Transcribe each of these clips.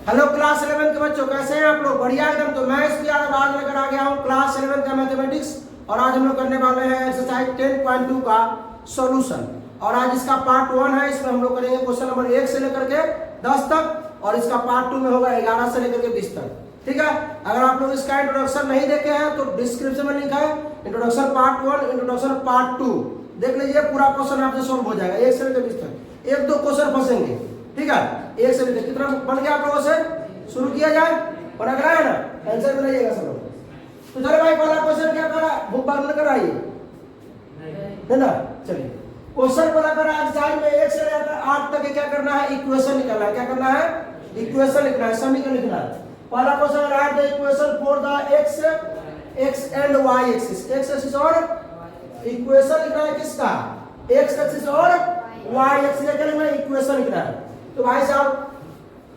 Hello class 11 के बच्चों, कैसे हैं आप लोग? बढ़िया एकदम। तो मैं इसकी आज लेकर आ गया हूँ क्लास 11 का मैथमेटिक्स, और आज हम लोग करने वाले हैं एक्सरसाइज 10.2 का सॉल्यूशन। और आज इसका पार्ट 1 है। इसमें हम लोग करेंगे क्वेश्चन नंबर 1 से लेकर के 10 तक, और इसका पार्ट 2 में होगा 11 से लेकर के 20 तक। ठीक है। अगर आप लोग इसका इंट्रोडक्शन नहीं देखे हैं तो डिस्क्रिप्शन में लिंक है, इंट्रोडक्शन पार्ट 1, इंट्रोडक्शन पार्ट 2 देख लीजिए। पूरा क्वेश्चन आपसे सॉल्व हो जाएगा 1 से लेकर 20 तक। एक दो क्वेश्चन फंसेंगे, ठीक है। 1 से लेकर कितना बन गया आप लोगों से? शुरू किया जाए, बना करा है ना? आंसर बनाइएगा सब लोग। तो चलो भाई, पहला क्वेश्चन क्या करा, बुक बंद कराइए, है ना? चलिए, क्वेश्चन बना करा एक्सरसाइज में 1 से लेकर 8 तक क्या करना है? इक्वेशन निकालना है। क्या करना है? इक्वेशन लिखना है, समीकरण लिखना है। पहला question, write the equation for the x and y axis. X axis और इक्वेशन लिखना है किसका? एक्स एक्सिस और वाई एक्सिस का लिखना है, इक्वेशन लिखना है। तो भाई साहब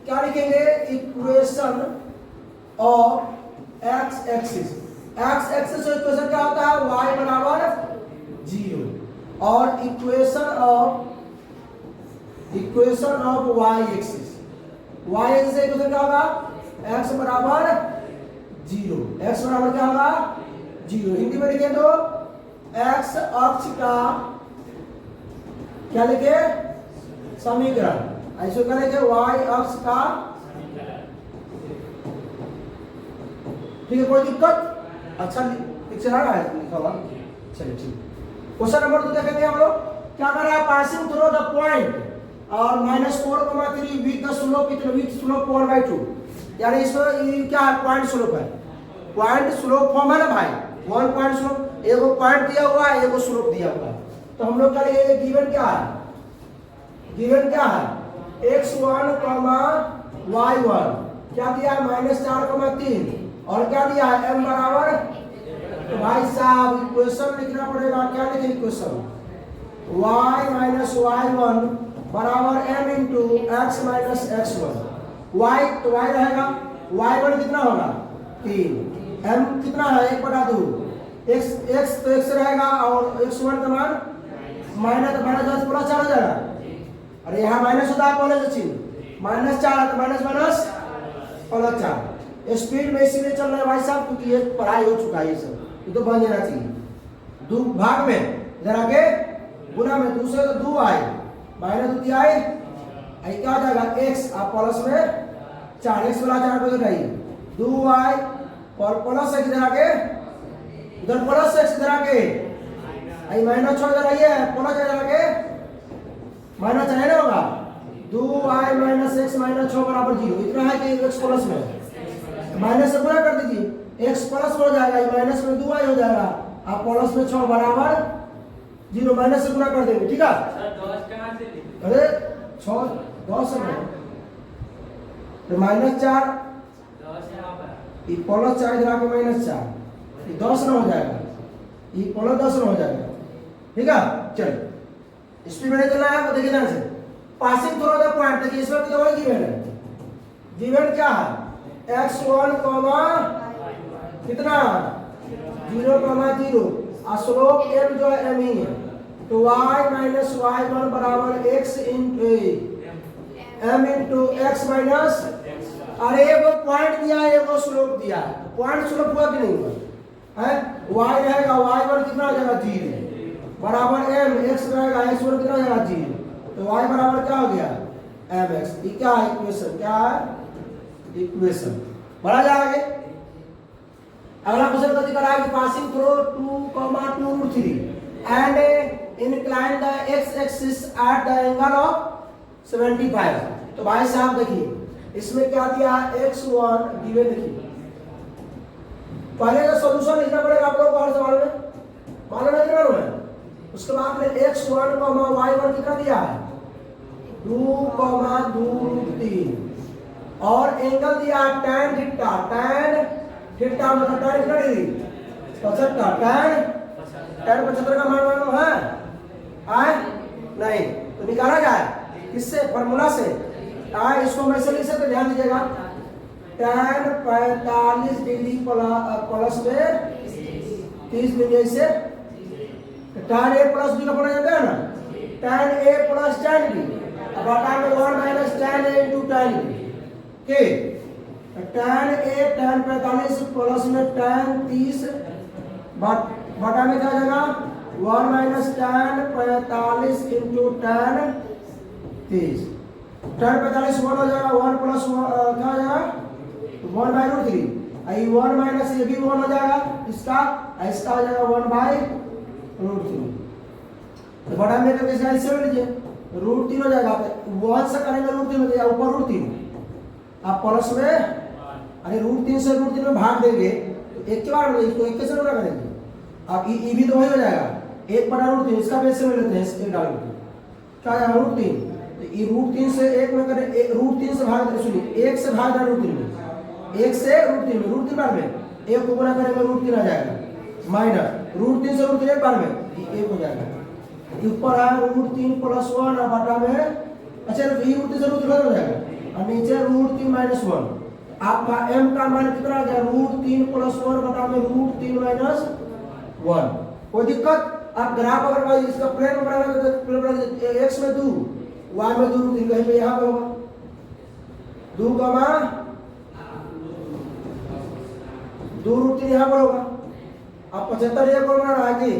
क्या लिखेंगे? Equation of x axis. X axis का इक्वेशन क्या होता है? y बराबर 0। और equation of y axis, y axis का इक्वेशन क्या होगा? x बराबर 0। x बराबर क्या होगा? 0। हिंदी में लिखें तो x अक्ष का क्या लिखे? समीकरण। ऐसे क्या लिखे? y अक्ष का। ठीक है, कोई दिक्कत? अच्छा ठीक से रहा है लिखा हुआ। चलिए ठीक। क्वेश्चन नंबर 2 देखेंगे हम लोग। क्या कर रहा है? पासिंग थ्रू द पॉइंट और -4,3 विद द स्लोप इतना विद स्लोप 1/2। यानी इसमें क्या है? पॉइंट स्लोप है। पॉइंट स्लोप फॉर्म है ना भाई? 1 पॉइंट स्लोप, एगो पॉइंट दिया हुआ है, एगो स्लोप दिया हुआ है। तो हम लोग क्या लिखेंगे? गिवन क्या है? गिवन क्या है? x1, y1 क्या दिया है? -4,3। और क्या दिया है? m बराबर। तो भाई साहब इक्वेशन लिखना पड़ेगा। क्या लिखे इक्वेशन? y माइनस y1 बराबर m into x minus x1। y तो y रहेगा, y1 कितना होगा? 3। m कितना है? 1/2। x तो x रहेगा, और x1 का मान माइनस पूरा 4 हो जाएगा। अरे यहाँ माइनस होता है पहले से चिन्ह, -4 तो माइनस प्लस 4। स्पीड में इसीलिए चल रहा है भाई साहब, क्योंकि ये पढ़ाई हो चुका है। ये सब ये तो बन जाना चाहिए। 2 भाग में इधर आके गुना में, दूसरे तो 2 आए -2 आए, क्या हो जाएगा? x और प्लस में 4, x वाला 4 को घटाइए, 2y और प्लस x इधर आके, इधर प्लस x इधर आके, आई -6 इधर आइए, प्लस इधर आके माइनस है ना होगा। 2y माइनस x माइनस 6 बराबर 0। इतना है कि x प्लस में माइनस से गुणा कर दीजिए, x प्लस हो जाएगा, माइनस में 2y हो जाएगा, आप प्लस में 6 बराबर 0। माइनस से गुणा कर देंगे, ठीक है? अरे 6 10 है तो -4, ये प्लस 4 इधर आके -4, ये 10 ना हो जाएगा, ये प्लस 10 ना हो जाएगा, ठीक है? चलो स्पीड में चलना है, तो देखिए ध्यान से। पासिंग थ्रू द पॉइंट, देखिए इसमें तो वही गिवन है। गिवन क्या है? x1 कितना 0,0 और स्लोप m जो है m ही है। तो y माइनस y1 बराबर x into m into x minus, अरे एगो पॉइंट दिया है, एगो स्लोप दिया है। पॉइंट स्लोप हुआ कि नहीं हुआ है? y रहेगा, y1 कितना हो जाएगा? 0 बराबर m, x रहेगा, x1 कितना हो जाएगा? 0। तो y बराबर क्या हो गया? mx। ये क्या है? इक्वेशन। क्या है? इक्वेशन। बढ़ा जाएगा। अगला क्वेश्चन कथी करा है कि passing through 2,2√3 and incline the x axis at the angle of 75। तो भाई साहब देखिए इसमें क्या दिया है? x1 given. देखिए पहले का सॉल्यूशन लिखना पड़ेगा आप लोगों को हर सवाल में, मालूम है कि मालूम है? उसके बाद में x1, y1 कितना दिया है? 2,2√3 और एंगल दिया है tan थीटा। tan थीटा मतलब tan कितना डिग्री? 75। tan 75 का मान मालूम है? आए नहीं तो निकाला जाए किससे? फॉर्मूला से। इसको मैं से लिख सकते, ध्यान दीजिएगा। tan 45 डिग्री प्लस में 30 डिग्री से tan a प्लस b का पढ़ा जाता है ना? tan a plus tan b, अब बटा में 1 minus tan a into tan b के tan a tan 45 प्लस में tan 30 बटा में क्या जाएगा 1 minus tan 45 into tan 30। tan 45 1 हो जाएगा 1 प्लस क्या हो जाएगा 1 बाई रूट 3। आई 1 माइनस ये भी 1 हो जाएगा इसका हो जाएगा 1 बाई रूट 3। तो बड़ा में करके ऐसे ले लीजिए रूट 3 हो जाएगा। 1 से करेंगे रूट 3 हो जाएगा ऊपर रूट 3 आप प्लस में अरे रूट 3 से रूट 3 में भाग देंगे तो एक के बार इसको एक कैसे गुणा करेंगे आप ये भी तो वही हो जाएगा 1 बटा रूट 3 इसका बेस से ले लेते हैं इसके डाल के क्या आ जाएगा रूट 3। तो ये रूट 3 से 1 में करें रूट 3 से भाग सुनिए 1 से भाग देना रूट 3 में 1 से रूट 3 में रूट 3 बार में 1 को गुणा करेंगे रूट 3 आ जाएगा माइनस रूट 3 से रूट 3 एक बार में 1 हो जाएगा। ऊपर है रूट 3 प्लस 1 और बटा में अच्छा ये रूट 3 से रूट 3 हो जाएगा और नीचे रूट 3 माइनस 1 आपका m का मान कितना आ गया रूट 3 प्लस 1 बटा में रूट 3 माइनस 1। कोई दिक्कत आप ग्राफ अगर भाई इसका प्लेन में बनाना तो प्लेन x में 2 y में 2 रूट 3 कहीं पे यहाँ पे होगा 2 कमा 2 रूट 3 यहाँ पर होगा। आप 75 ये बोल रहा है कि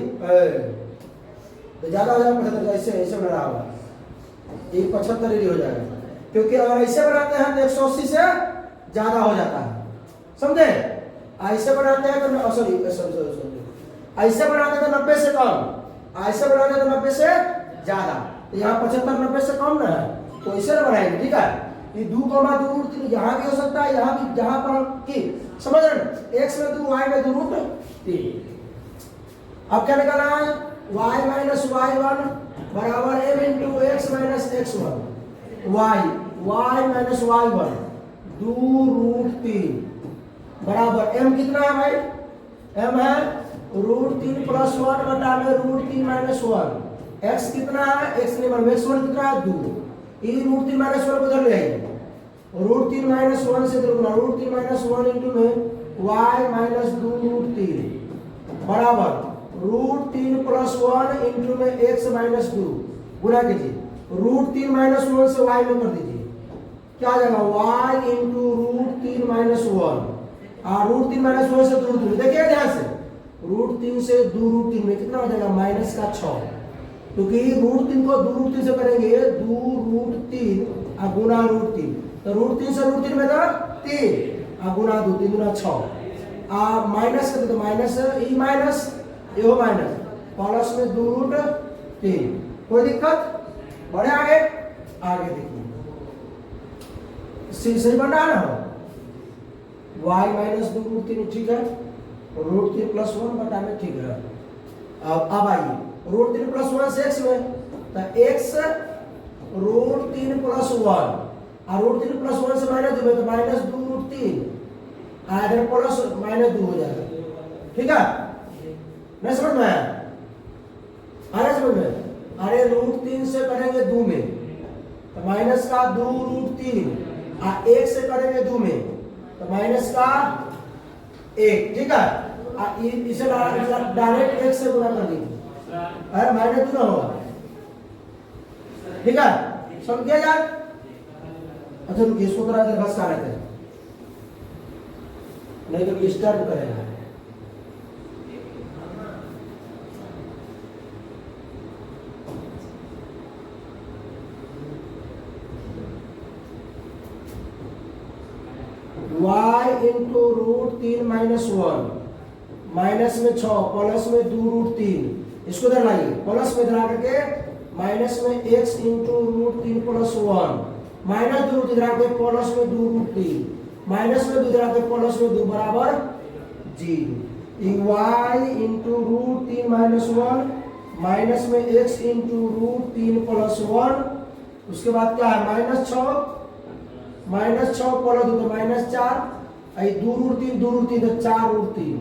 तो ज्यादा हो जाएगा 75 ऐसे ऐसे बना रहा होगा ये 75 ही हो जाएगा क्योंकि अगर ऐसे बनाते हैं तो 180 से ज्यादा हो जाता है समझे। ऐसे बनाते हैं तो सॉरी ऐसे बनाते हैं तो 90 से कम ऐसे बनाते हैं तो 90 से ज्यादा। तो यहाँ 75 90 से कम ना है तो ऐसे ना बनाएंगे ठीक है। ये 2 रूट 3 यहाँ भी हो सकता है यहाँ भी जहाँ पर की समझ रहे x में 2 y में 2 रूट 3। अब क्या निकालना है y माइनस y1 बराबर m into x minus x1 y minus y1 2 root 3 बराबर m कितना है भाई m है रूट 3 प्लस 1 बटा में रूट 3 माइनस 1 x कितना है x नहीं बराबर x1 कितना है 2 ये रूट 3 माइनस 1 को उधर ले आइए रूट 3 माइनस 1 से गुना रूट 3 माइनस 1 इंटू में y माइनस 2 रूट 3 बराबर रूट 3 प्लस 1 इंटू में x माइनस 2 गुणा कीजिए रूट 3 माइनस 1 से y में कर दीजिए क्या आ जाएगा y इंटू रूट 3 माइनस 1 और रूट 3 माइनस 1 से 2 रूट 3 देखिए ध्यान से रूट 3 से 2 रूट 3 में कितना हो जाएगा माइनस का 6 क्योंकि रूट 3 को 2 रूट 3 से करेंगे 2 रूट 3 और गुना रूट 3 तो रूट 3 से रूट 3 में था 3 और गुना 2 3 गुना 6 आ माइनस करते तो माइनस ई माइनस ये हो माइनस प्लस में 2 रूट 3 कोई दिक्कत बढ़े आगे आगे देखिए सही बन रहा है ना y माइनस 2 रूट 3 ठीक है रूट 3 प्लस 1 बटा में ठीक है। अब आइए रूट 3 प्लस 1 से x में तो x रूट 3 प्लस 1 और रूट 3 प्लस 1 से माइनस 2 में तो माइनस 2 रूट 3 आधे प्लस माइनस 2 हो जाएगा ठीक है। नहीं समझ में आया अरे समझ में अरे रूट 3 से करेंगे 2 में तो माइनस का 2 रूट 3 और 1 से करेंगे 2 में तो माइनस का 1 ठीक है। इसे डायरेक्ट 1 से गुणा कर दीजिए अरे माइनस 2 ना होगा ठीक है समझ गया यार। अच्छा रुकिए इसको थोड़ा देर बस कर लेते हैं नहीं तो डिस्टर्ब करेगा। y into root 3 minus 1 minus में 6 प्लस में 2 रूट 3 इसको इधर लाइए प्लस में इधर आकर के माइनस में x into root 3 plus 1 minus 2 root इधर आके प्लस में 2 रूट 3 माइनस में 2 इधर आके प्लस में 2 बराबर 0 y into root 3 minus 1 minus में x इंटू रूट 3 प्लस 1 उसके बाद क्या है माइनस 6 प्लस 2 तो माइनस 4 आई 2 रूट 3 तो 4 रूट 3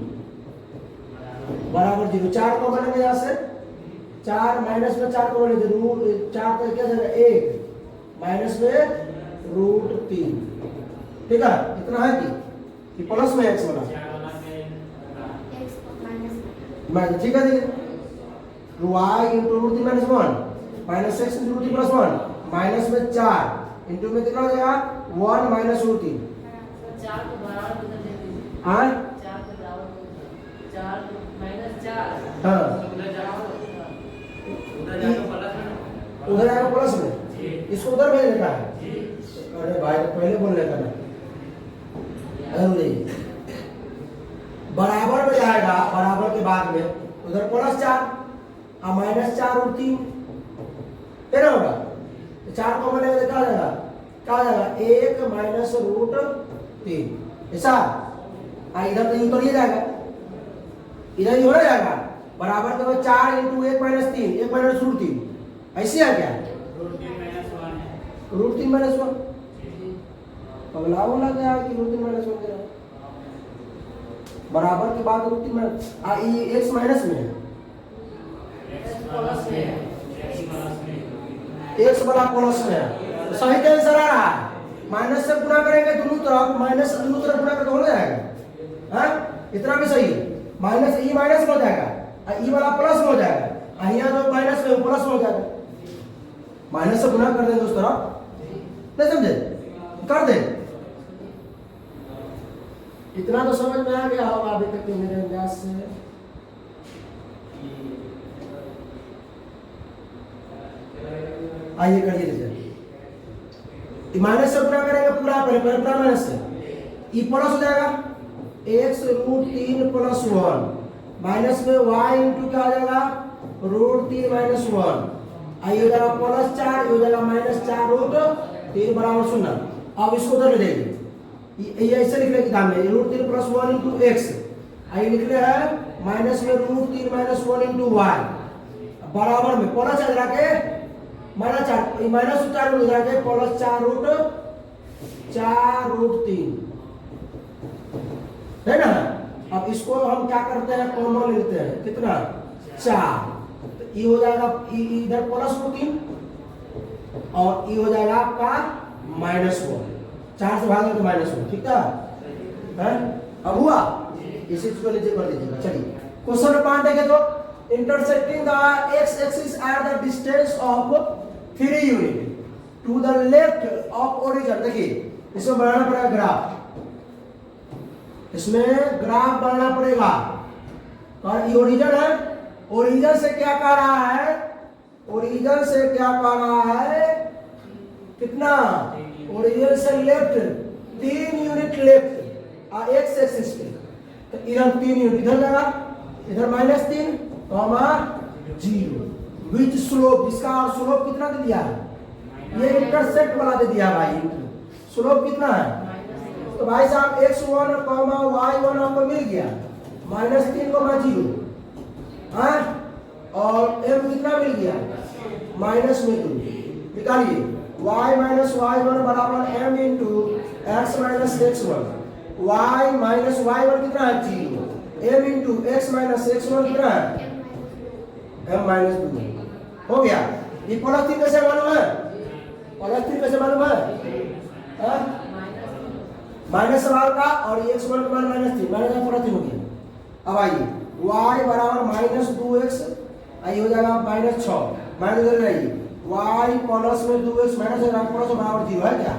बराबर 0 4 को बनेगा यहाँ से 4 माइनस में 4 को बनेगा रूट 4 तो क्या जाएगा 1 माइनस में रूट 3 ठीक है। इतना है कि प्लस में x बना माइनस ठीक है देखिए y into root 3 minus 1 minus x into root 3 plus 1 minus में 4 इंटू में कितना हो जाएगा 1 माइनस रूट 3 4 को बराबर उधर दे दीजिए। हाँ 4 को बराबर 4 माइनस 4 हाँ उधर जाओ उधर जाएगा प्लस में, इसको उधर भेजने का है। अरे भाई तो पहले बोलने का ना, अरे बराबर में जाएगा, बराबर के बाद में उधर प्लस 4 और माइनस 4 और 3 तेरा होगा। तो 4 को मैंने क्या जाएगा, क्या जाएगा 1 माइनस रूट 3 ऐसा। इधर तो यूं तो नहीं जाएगा, इधर ही हो जाएगा बराबर के बाद 4 इंटू 1 माइनस 3 1 माइनस रूट 3 ऐसे है क्या, रूट 3 माइनस 1 पगला बोला गया कि रूट 3 माइनस 1 बराबर के बाद रूट 3 माइनस ये एक्स माइनस में है, प्लस में एक्स बड़ा प्लस में है। तो सही का आंसर आ रहा है। माइनस से गुणा करेंगे दोनों तरफ, माइनस से दोनों तरफ गुणा करके हो जाएगा। हाँ इतना भी सही है। माइनस ई माइनस में हो जाएगा और ई वाला प्लस में हो जाएगा, यहाँ जो माइनस में प्लस में हो जाएगा। माइनस से गुणा कर देंगे उस तरफ, नहीं समझे, कर दे। इतना तो समझ में आ गया होगा अभी तक के मेरे अंदाज से। आइए करिए लीजिए, माइनस से गुणा करेंगे पूरा, पहले पूरा माइनस से ई प्लस हो जाएगा एक्स रूट 3 प्लस 1 माइनस में वाई इंटू क्या हो जाएगा रूट 3 माइनस 1 आई हो जाएगा प्लस 4 हो जाएगा माइनस 4 रूट 3 बराबर 0। अब इसको उधर ले जाइए, ये ऐसे लिख ले किताब में रूट 3 प्लस 1 इंटू एक्स, आई लिख ले है माइनस में रूट 3 माइनस 1 इंटू वाई बराबर में प्लस आ जाके माइनस 4 माइनस 4 हो जाएगा प्लस 4 रूट 3 है ना। अब इसको हम क्या करते हैं कॉमन लेते हैं, कितना 4, तो ये हो जाएगा इधर प्लस रूट 3 और ये हो जाएगा आपका माइनस 1, 4 से भाग तो माइनस 1, ठीक है। अब हुआ, इसी को नीचे कर दीजिएगा। चलिए क्वेश्चन नंबर 5 देखें तो intersecting the x axis at the distance of 3 unit to the left of origin. देखिए इसमें बनाना पड़ेगा ग्राफ, इसमें ग्राफ बनाना पड़ेगा। और ये ओरिजिन है, ओरिजिन से क्या कह रहा है, ओरिजिन से क्या कह रहा है कितना, ओरिजिन से लेफ्ट 3 यूनिट लेफ्ट और एक्स एक्सिस पे, तो इधर 3 यूनिट इधर लगा, इधर -3 कॉमा 0 विच स्लोप, इसका स्लोप कितना दे दिया है, ये इंटरसेक्ट वाला दे दिया भाई। स्लोप कितना है, तो भाई साहब x1 कॉमा y1 आपको मिल गया -3 कॉमा 0, और m कितना मिल गया -2, निकालिए y माइनस y1 बराबर m into x minus x1, y minus y1 कितना है 0, m into x minus x1 कितना है m माइनस 2 हो गया। ये प्लस 3 कैसे मालूम है, प्लस 3 कैसे मालूम है, माइनस सवाल का, और ये x1 का मान -3 माइनस प्लस 3 हो गया। अब आइए y बराबर -2x, आई हो जाएगा -6 माइनस इधर जाइए y प्लस में 2x माइनस प्लस बराबर 0 है क्या,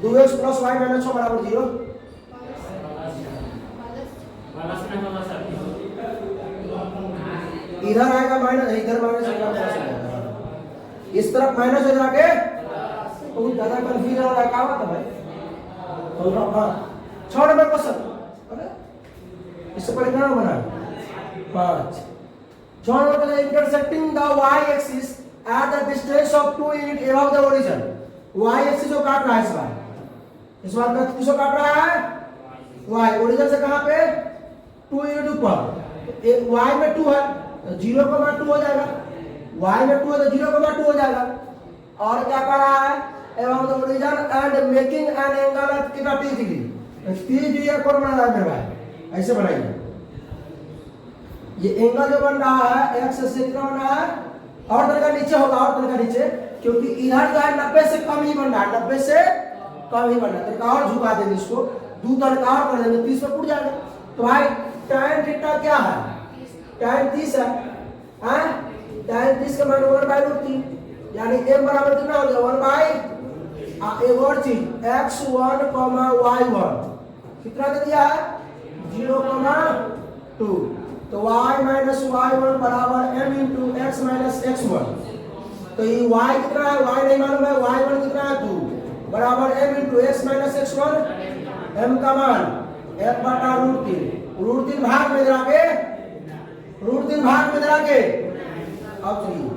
2x प्लस y माइनस 6 बराबर 0, इधर आएगा माइनस, इधर माइनस इस तरफ माइनस हो जाके तो ज्यादा कंफ्यूजन हो रहा है, क्या बात है भाई। 6 नंबर क्वेश्चन, इससे पहले क्या बना 5, 6 नंबर का intersecting the y axis at the distance of 2 unit above the origin. y axis को काट रहा है इस बार का किसको काट रहा है, y ओरिजिन से कहां पे 2 यूनिट ऊपर, y में 2 है तो 0,2 हो जाएगा, y में 2 है तो 0,2 हो जाएगा। और क्या कर रहा है एवं the origin and making an angle at कितना 30 डिग्री, 30 डिग्री कोण बना रहा है मेरे भाई, ऐसे बनाइए। ये एंगल जो बन रहा है x से कितना बन रहा है, और तरीका नीचे होगा, और तरीका नीचे, क्योंकि इधर जो है 90 से कम ही बन रहा है, 90 से कम ही बन रहा है। तरीका और झुका देंगे इसको, 2 तरीका और कर देंगे, 30 पे उड़ जाएगा। तो भाई tan थीटा क्या है, tan 30 है, tan 30 का मान 1/√3 यानी m बराबर कितना हो गया 1/√3 एक और चीज x1, y1 कितना दे दिया है 0,2 तो y माइनस y1 बराबर m into x minus x1 तो ये y कितना है y नहीं मालूम है y1 कितना है 2 बराबर m into x minus x1 m का मान 1/√3 भाग में जरा के अब चलिए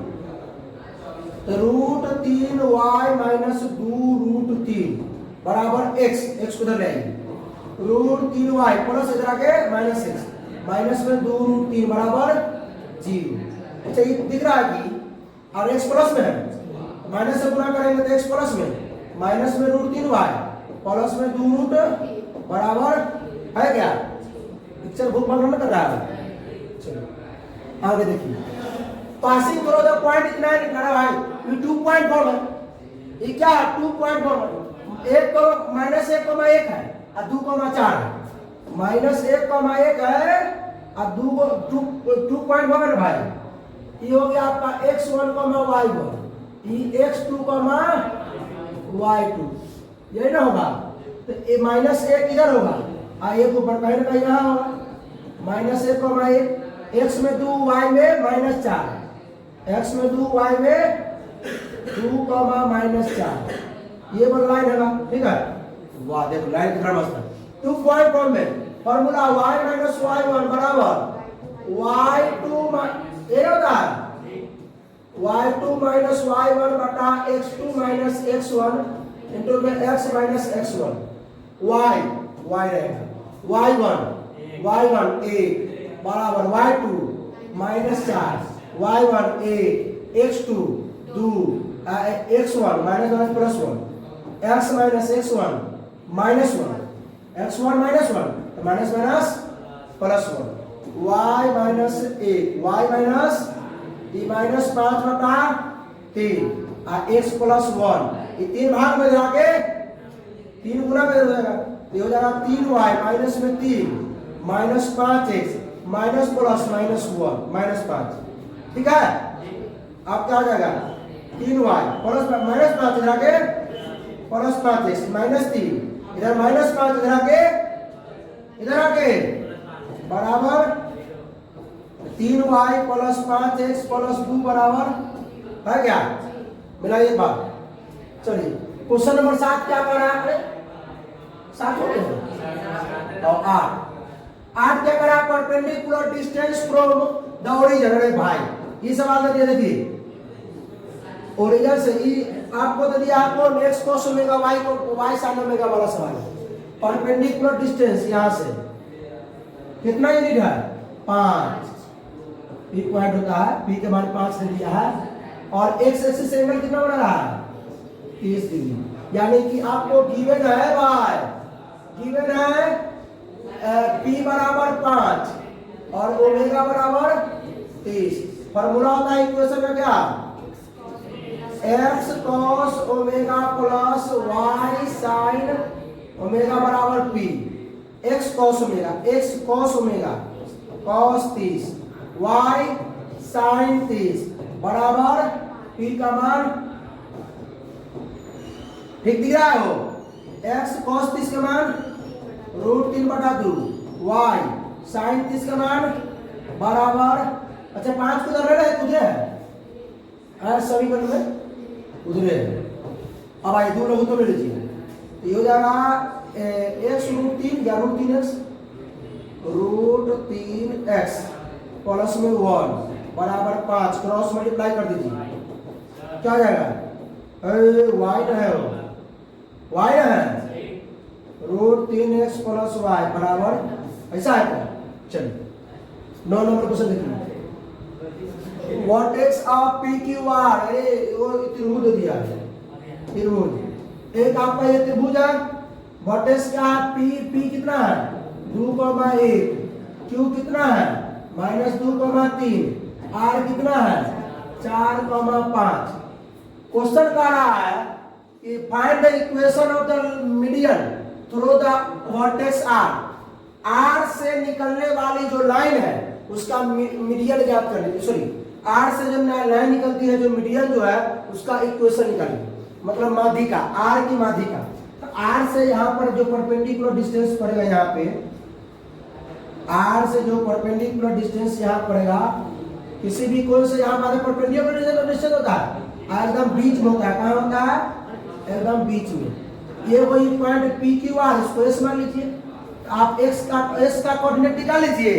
तो √3y माइनस 2√3 बराबर x उधर ले आइए √3y प्लस इधर आके माइनस x माइनस में 2√3 बराबर 0। अच्छा ये दिख रहा है कि और x प्लस में है माइनस से गुणा करेंगे तो x प्लस में माइनस में √3y प्लस में 2 बराबर है क्या पिक्चर बहुत वर्णन कर रहा है। चलो आगे देखिए पासिंग थ्रू द पॉइंट इतना है निकला भाई ये 2.4 है ये क्या है 2.4 एक को माइनस 1,1 है और 2,4 है माइनस 1,1 है और 2.4 है भाई ये हो गया आपका x1, y1 ये x2, y2 यही ना होगा तो ये माइनस 1 इधर होगा और एक ऊपर कहीं ना कहीं यहाँ होगा माइनस 1,1 x में 2 y में माइनस 4 x में 2 y में 2, -4 ये वाला लाइन है ठीक है वाह देखो लाइन कितना मस्त है 2.4 में फॉर्मूला y माइनस y1 बराबर y2 ये होता है y2 माइनस y1 बटा x2 माइनस x1 इंटू में x माइनस x1 y रहेगा y1 8 बराबर y2 minus 4 y1 8 x2 2 x1 minus plus 1 x minus x1 minus 1 x1 minus 1 तो minus minus plus 1 y minus 1 y minus ये minus 5 बटा 3 x plus 1 ये 3 भाग में जाके 3 गुना में हो जाएगा ये हो जाएगा 3y माइनस में 3 minus 5x minus plus minus 1 minus 5 ठीक है अब क्या हो जाएगा 3y प्लस माइनस 5 इधर आके प्लस 5x माइनस 3 इधर माइनस 5 इधर आके बराबर 3y प्लस 5x प्लस 2 बराबर है क्या मिलाइए बात। चलिए क्वेश्चन नंबर 7 क्या कर रहा है 7 हो गया और 8 क्या करा perpendicular distance from the origin अरे भाई ये सवाल दे देखिए ओरिजिन से ही आपको दे दिया आपको x cos ओमेगा y को y sin ओमेगा वाला सवाल परपेंडिकुलर डिस्टेंस यहां से कितना यूनिट है 5 p पॉइंट होता है p के मान 5 दे दिया है और x एक्सिस से एंगल कितना बना रहा है 30 डिग्री यानी कि आपको गिवन है y गिवन है p बराबर 5 और ओमेगा बराबर 30 फॉर्मूला होता है इक्वेशन में क्या x cos omega plus y sin omega बराबर p x cos omega cos 30 y sin 30 बराबर p का मान ठीक दिख रहा है हो x cos 30 का मान √3/2 y sin 30 का मान बराबर अच्छा 5 को उधर रहे तुझे है समीकरण में उधर है अब आइए दो लोगों तो ले लीजिए तो ये हो जाएगा x √3 या √3x √3x प्लस में 1 बराबर 5 क्रॉस मल्टीप्लाई कर दीजिए क्या हो जाएगा y ना है y ना है √3x प्लस y बराबर ऐसा है क्या चलिए 9 नंबर क्वेश्चन देखिए वर्टेक्स ऑफ PQR अरे वो त्रिभुज दिया है त्रिभुज एक आपका ये त्रिभुज है वर्टेक्स का P कितना है 2,1 Q कितना है -2,3 R कितना है 4,5 क्वेश्चन कह रहा है कि find the equation of the median through the vertex R से निकलने वाली जो लाइन है उसका मीडियन ज्ञात करनी सॉरी R से जब लाइन निकलती है जो मीडियन जो है उसका इक्वेशन निकालिए मतलब माध्यिका, आर की माध्यिका। तो आर से यहाँ पर जो परपेंडिकुलर डिस्टेंस पड़ेगा, यहाँ पे आर से जो परपेंडिकुलर डिस्टेंस यहाँ पड़ेगा, किसी भी कोण से यहाँ पर परपेंडिकुलर डिस्टेंस होता है एकदम बीच में होता है। कहाँ होता है? एकदम बीच में। ये वही पॉइंट पी क्यू आर, इसको एस मान लीजिए। आप एस का कोऑर्डिनेट निकाल लीजिए,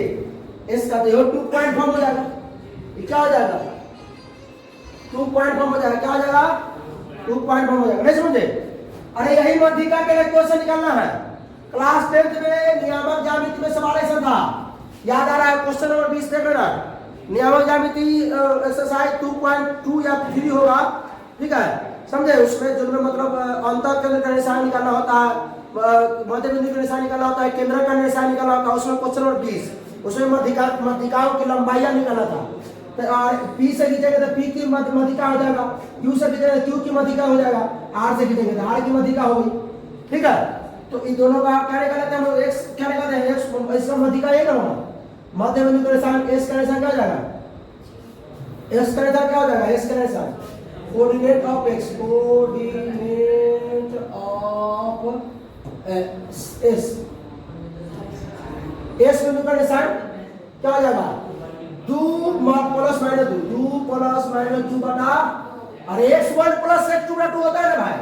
एस का, तो 2 पॉइंट फॉर्म हो जाएगा। ये क्या हो जाएगा? 2 पॉइंट फॉर्म हो जाएगा। क्या हो जाएगा? 2 पॉइंट फॉर्म हो जाएगा। नहीं समझे? अरे यही माध्यिका के लिए क्वेश्चन निकालना है। क्लास 10th में नियामक ज्यामिति में सवाल ऐसा था, याद आ रहा है? क्वेश्चन नंबर 20 देख लेना। नियामक ज्यामिति एक्सरसाइज 2.2 या 3 होगा, ठीक है? समझे? उसमें जो मतलब अंतर केंद्र का निशान निकालना होता है, मध्य बिंदु का निशान निकालना होता है, केंद्र का निशान निकालना होता है। उसमें क्वेश्चन नंबर 20, उसमें माध्यिकाओं की लंबाइयां निकालना था। तो पी से खींचेंगे तो पी की माध्यिका हो जाएगा, क्यू से खींचेंगे तो क्यू की माध्यिका हो जाएगा, आर से खींचेंगे तो आर की माध्यिका होगी, ठीक है? तो इन दोनों का क्या निकालते हैं हम लोग? एक्स क्या निकालते हैं? एक्स, इसका माध्यिका ये ना होगा, मध्य बिंदु का निशान एस का निशान क्या हो जाएगा? एस का निशान क्या हो जाएगा? एस का निशान coordinate of x, coordinate of S, S बिंदु का निशान क्या हो जाएगा? 2 प्लस माइनस 2 प्लस माइनस 2 बटा, अरे x1 प्लस x2 बटा 2 होता है ना भाई?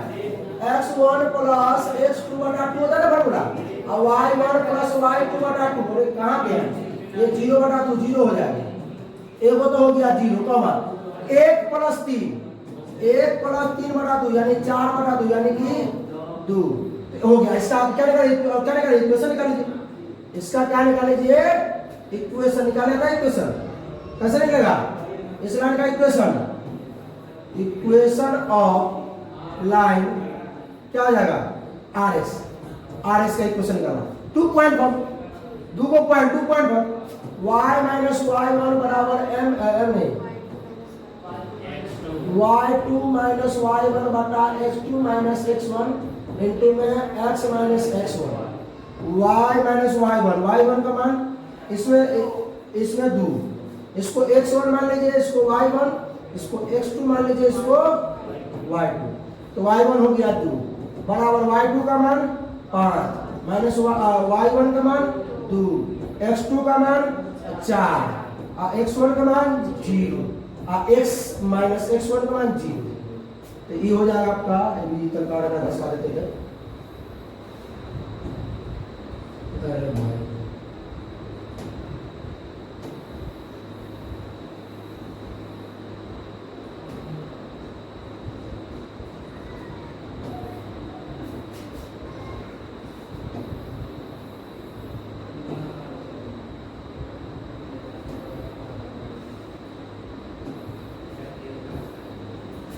x1 प्लस x2 बटा 2 होता है ना फॉर्मूला, और y1 प्लस y2 बटा 2। अरे कहाँ गया ये? 0 बटा 2 0 हो जाएगा। एक तो हो गया 0, कमा 1 प्लस 3, 1 प्लस 3 बटा 2 यानी 4 बटा 2 यानी कि 2 हो गया। इसका क्या निकालिए? इक्वेशन निकाल लीजिए। इसका क्या निकाल लीजिए? इक्वेशन निकाले था। इक्वेशन कैसे निकलेगा? इस लाइन का इक्वेशन, इक्वेशन ऑफ लाइन क्या हो जाएगा? आर एस, आर एस का इक्वेशन निकालना। 2 point form, 2 point 2 point form, y minus y1 बराबर m नहीं, y2 माइनस y1 बटा x2 माइनस x1 इंटू में x minus x1, y minus y1 का मान इसमें 2, इसको x1 मान लीजिए, इसको y1, इसको x2 मान लीजिए, इसको y2। तो y1 हो गया 2 बराबर y2 का मान 5 माइनस y1 का मान 2, x2 का मान 4, x1 का मान 0, x माइनस x1 का मान 0। तो ये हो जाएगा आपका, अभी तलकार का घसवा देते हैं।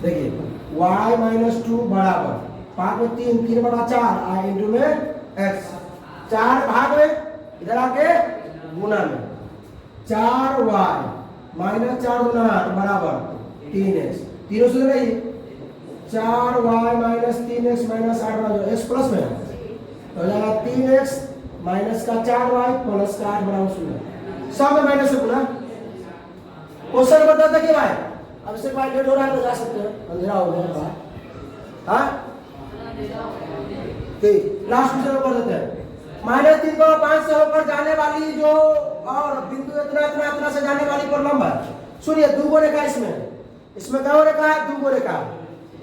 देखिए y माइनस 2 बराबर 5 में 3 बटा 4 इंटू में x, 4 भाग में इधर आके गुना में 4y माइनस 4 गुना 8 बराबर 3x, तीनों से लगाइए 4y माइनस 3x माइनस 8 बराबर x प्लस में तो हो जाएगा 3x माइनस का 4y प्लस का 8 बराबर 0। सब में माइनस से गुना। क्वेश्चन बता देखिए भाई, अब से भाई लेट हो रहा है तो जा सकते हैं, अंधेरा हो गया। हाँ ठीक, लास्ट क्वेश्चन कर देते हैं। -3 को 5 से होकर जाने वाली जो और बिंदु इतना से जाने वाली पर लंब है। सुनिए 2 गो रेखा इसमें क्या रेखा है? 2 गो रेखा।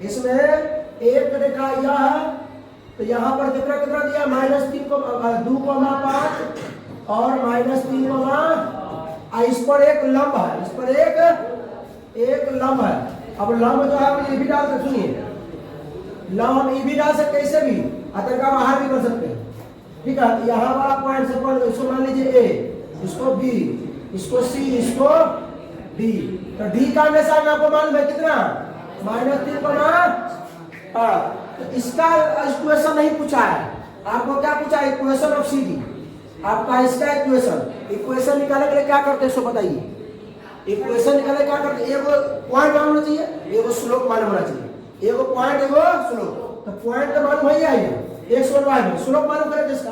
इसमें एक रेखा यह है, तो यहाँ पर कितना दिया? -3 को 2,5 और -3, इस पर एक लंब है, इस पर एक लंब है। अब लंब जो है ये भी डाल सकते, सुनिए लंब ये भी डाल सकते, इसे भी अतर का बाहर भी कर सकते हैं, ठीक है? यहाँ वाला पॉइंट से पॉइंट, इसको मान लीजिए A, इसको B, इसको C, इसको D। तो D का निशान आपको मालूम है कितना? -3, तो इसका इक्वेशन नहीं पूछा है आपको, क्या पूछा है? Equation of CD। आपका इसका इक्वेशन निकालने के लिए क्या करते हैं इसको बताइए। इक्वेशन निकालने क्या करते हैं? एगो पॉइंट मालूम होना चाहिए, एगो स्लोप मालूम होना चाहिए। एगो पॉइंट, एगो स्लोप। तो पॉइंट तो मालूम है ही, x और y में स्लोप मालूम करें जिसका,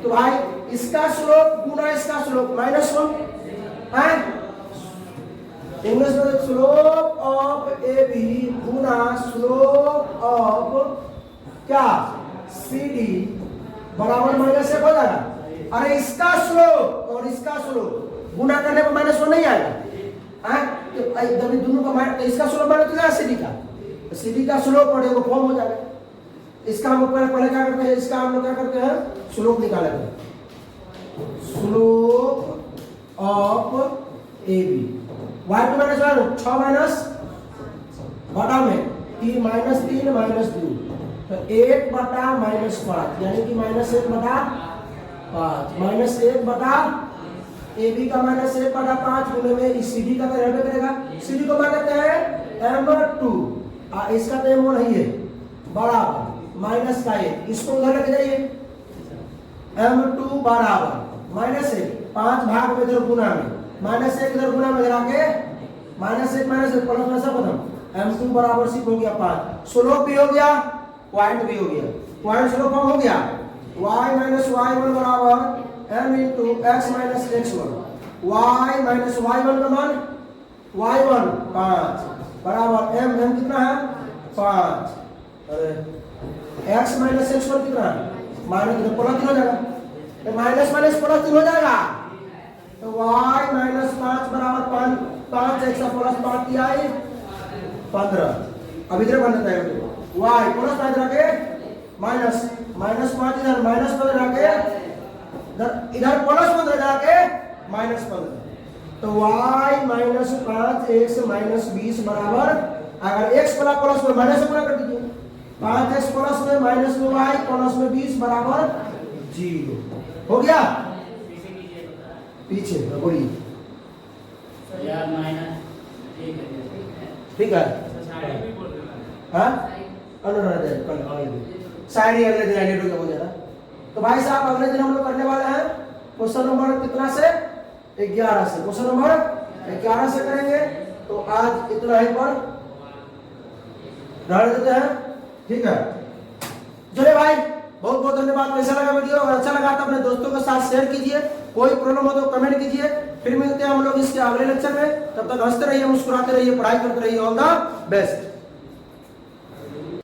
तो भाई इसका स्लोप गुना इसका स्लोप -1 है, इंग्लिश में स्लोप ऑफ ए बी गुना स्लोप ऑफ क्या सी डी बराबर माइनस एक हो जाएगा। अरे इसका स्लोप और इसका स्लोप गुना करने पर माइनस 1 नहीं आएगा। जब दोनों का माइनस, इसका स्लोप माइनस क्या सी डी का, सी डी का स्लोप पड़ेगा फॉर्म हो जाएगा। इसका हम पहले क्या करते हैं, इसका हम लोग क्या करते हैं, स्लोप निकालेंगे। Slope of A B y two minus 1 6 माइनस बटा में 3 माइनस 3 माइनस 2 तो 1 बटा माइनस 5 यानी कि माइनस 1 बटा 5 माइनस 1 बटा ए बी का माइनस 1 बटा 5 गुने में सी डी का तो रहने करेगा। सी डी को क्या कहते हैं m2 इसका तो m1 नहीं है बराबर माइनस का 1 इसको उधर लेके जाइए m2 बराबर माइनस 1 5 भाग में इधर गुना में माइनस 1 इधर गुना में गिरा माइनस 1 प्लस में सब खत्म m2 बराबर सिर्फ हो गया 5 स्लोप भी हो गया पॉइंट भी हो गया पॉइंट स्लोप फॉर्म हो गया y माइनस y1 बराबर m into x minus x1 y minus y1 का मान y1 5 बराबर m कितना है 5 अरे x माइनस x1 कितना है माइनस प्लस 3 हो जाएगा तो माइनस माइनस प्लस 3 हो जाएगा तो y माइनस 5 बराबर 5 x प्लस 5 किया है 15 अब इधर बन जाता है y प्लस 5 रखे माइनस माइनस 5 इधर माइनस 15 रखे इधर प्लस 15 जाके माइनस 15 तो y माइनस 5 x माइनस 20 बराबर अगर x प्लस प्लस में माइनस गुना कर दीजिए 5x प्लस में माइनस में y प्लस में 20 बराबर 0 हो गया। पीछे बोलिए यार माइनस ठीक है हाँ साइड ही अगले दिन आगे हो जाएगा। तो भाई साहब अगले दिन हम लोग करने वाले हैं क्वेश्चन नंबर कितना से 11 से क्वेश्चन नंबर 11 से करेंगे। तो आज इतना ही पर रहने देते हैं ठीक है। चलिए भाई बहुत बहुत धन्यवाद। कैसा लगा वीडियो अगर अच्छा लगा तो अपने दोस्तों के साथ शेयर कीजिए। कोई प्रॉब्लम हो तो कमेंट कीजिए। फिर मिलते हैं हम लोग इसके अगले लेक्चर में। तब तक हंसते रहिए मुस्कुराते रहिए पढ़ाई करते रहिए। All the best.